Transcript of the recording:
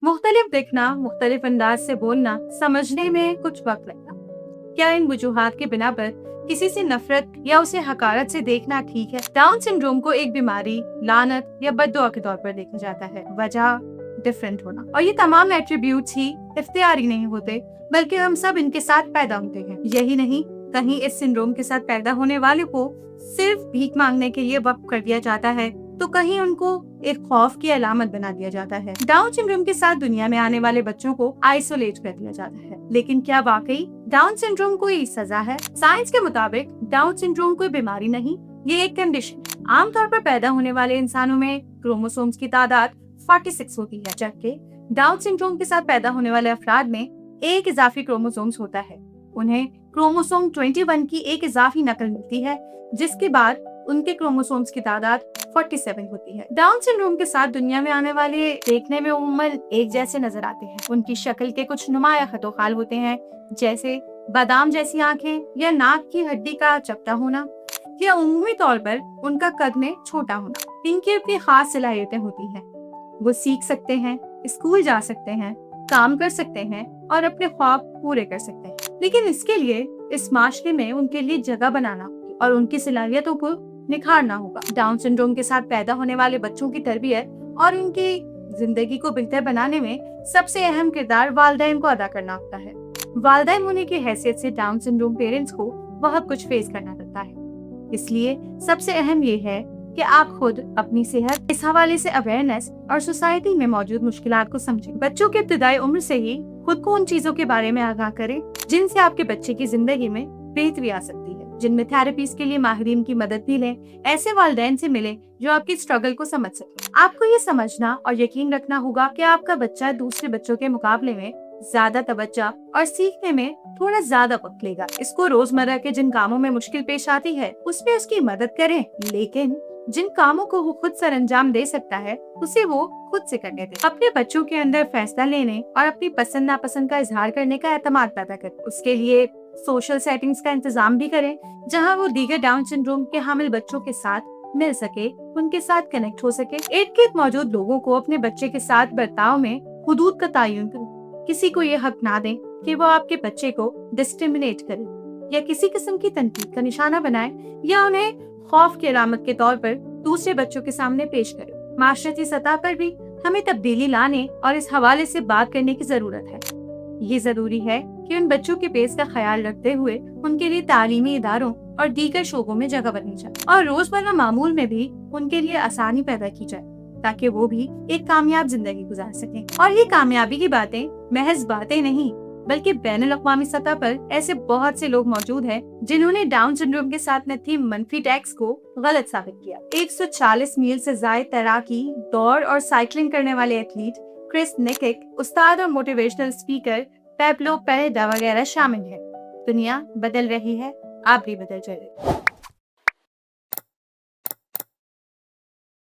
मुख्तलिफ दिखना, मुख्तलिफ अंदाज से बोलना, समझने में कुछ वक्त लगता। क्या इन वजूहात के बिना पर किसी से नफरत या उसे हकारत से देखना ठीक है? डाउन सिंड्रोम को एक बीमारी, लानत या बद्दुआ के तौर पर देखा जाता है। वजह डिफरेंट होना। और ये तमाम एट्रीब्यूट्स ही इख्तियारी नहीं होते, बल्कि हम सब इनके साथ पैदा होते हैं। यही नहीं, कहीं इस सिंड्रोम के साथ पैदा होने वाले को सिर्फ भीख मांगने के लिए वक्फ कर दिया जाता है, तो कहीं उनको एक खौफ की अलामत बना दिया जाता है। डाउन सिंड्रोम के साथ दुनिया में आने वाले बच्चों को आइसोलेट कर दिया जाता है। लेकिन क्या वाकई डाउन सिंड्रोम कोई सजा है? साइंस के मुताबिक डाउन सिंड्रोम कोई बीमारी नहीं, ये एक कंडीशन। आमतौर पर पैदा होने वाले इंसानों में क्रोमोसोम्स की तादाद 46 होती है, जबकि डाउन सिंड्रोम के साथ पैदा होने वाले अफराद में एक इजाफी क्रोमोसोम्स होता है। उन्हें क्रोमोसोम 21 की एक इजाफी नकल मिलती है, जिसके बाद उनके क्रोमोसोम्स की तादाद 47 होती है। डाउन सिंड्रोम के साथ दुनिया में आने वाले देखने में उम्मन एक जैसे नजर आते हैं। उनकी शक्ल के कुछ नुमाया खतोखाल होते हैं, जैसे बादाम जैसी आंखें या नाक की हड्डी का चपटा होना, या उम्मी तौर पर उनका कद में छोटा होना। इनकी अपनी खास सलाहियतें होती हैं। वो सीख सकते हैं, स्कूल जा सकते हैं, काम कर सकते हैं और अपने ख्वाब पूरे कर सकते हैं। लेकिन इसके लिए इस माशरे में उनके लिए जगह बनाना और उनकी सलाहियतों को निखारना होगा। डाउन सिंड्रोम के साथ पैदा होने वाले बच्चों की तरबियत और उनकी जिंदगी को बेहतर बनाने में सबसे अहम किरदार वालिदैन को अदा करना होता है। वालिदैन होने की हैसियत से डाउन सिंड्रोम पेरेंट्स को बहुत कुछ फेस करना पड़ता है। इसलिए सबसे अहम ये है कि आप खुद अपनी सेहत इस हवाले से अवेयरनेस और सोसाइटी में मौजूद मुश्किलात को समझें। बच्चों की इब्तिदाई उम्र से ही खुद को उन चीजों के बारे में आगाह करें जिनसे आपके बच्चे की जिंदगी में बेहतरी आ सकती है। जिनमें थेरेपीज के लिए माहिरीन की मदद भी लें। ऐसे वालिदैन से मिलें जो आपकी स्ट्रगल को समझ सके। आपको ये समझना और यकीन रखना होगा कि आपका बच्चा दूसरे बच्चों के मुकाबले में ज्यादा तवज्जो और सीखने में थोड़ा ज्यादा वक्त लेगा। इसको रोजमर्रा के जिन कामों में मुश्किल पेश आती है उसमें उसकी मदद करें, लेकिन जिन कामों को वो खुद सर अंजाम दे सकता है उसे वो खुद से करने दें। अपने बच्चों के अंदर फैसला लेने और अपनी पसंद नापसंद का इजहार करने का एतमाद पैदा करें। उसके लिए सोशल सेटिंग्स का इंतजाम भी करें जहां वो दीगर डाउन सिंड्रोम के हामिल बच्चों के साथ मिल सके, उनके साथ कनेक्ट हो सके। इर्द गिर्द मौजूद लोगों को अपने बच्चे के साथ बर्ताव में हुदूद का तयन करें। किसी को ये हक ना दें कि वो आपके बच्चे को डिस्क्रिमिनेट करे या किसी किस्म की तनकीद का निशाना बनाए या उन्हें खौफ की अलामत के तौर पर दूसरे बच्चों के सामने पेश करे। माशरती सतह पर भी हमें तब्दीली लाने और इस हवाले से बात करने की जरूरत है। ये जरूरी है कि उन बच्चों के पेस का ख्याल रखते हुए उनके लिए तालीमी इदारों और दीगर शोबों में जगह बनी जाए और रोजमर्रा मामूल में भी उनके लिए आसानी पैदा की जाए ताकि वो भी एक कामयाब जिंदगी गुजार सकें। और ये कामयाबी की बातें महज बातें नहीं, बल्कि बैनुल अक़वामी सतह पर ऐसे बहुत से लोग मौजूद हैं जिन्होंने डाउन सिंड्रोम के साथ नथी मनफी टैक्स को गलत साबित किया। 140 मील से ज्यादा तैराकी, दौड़ और साइकिलिंग करने वाले एथलीट क्रिस निकिक, उस्ताद और मोटिवेशनल स्पीकर पेब्लो पेरेरा वगैरह शामिल हैं। दुनिया बदल रही है, आप भी बदल जाइए।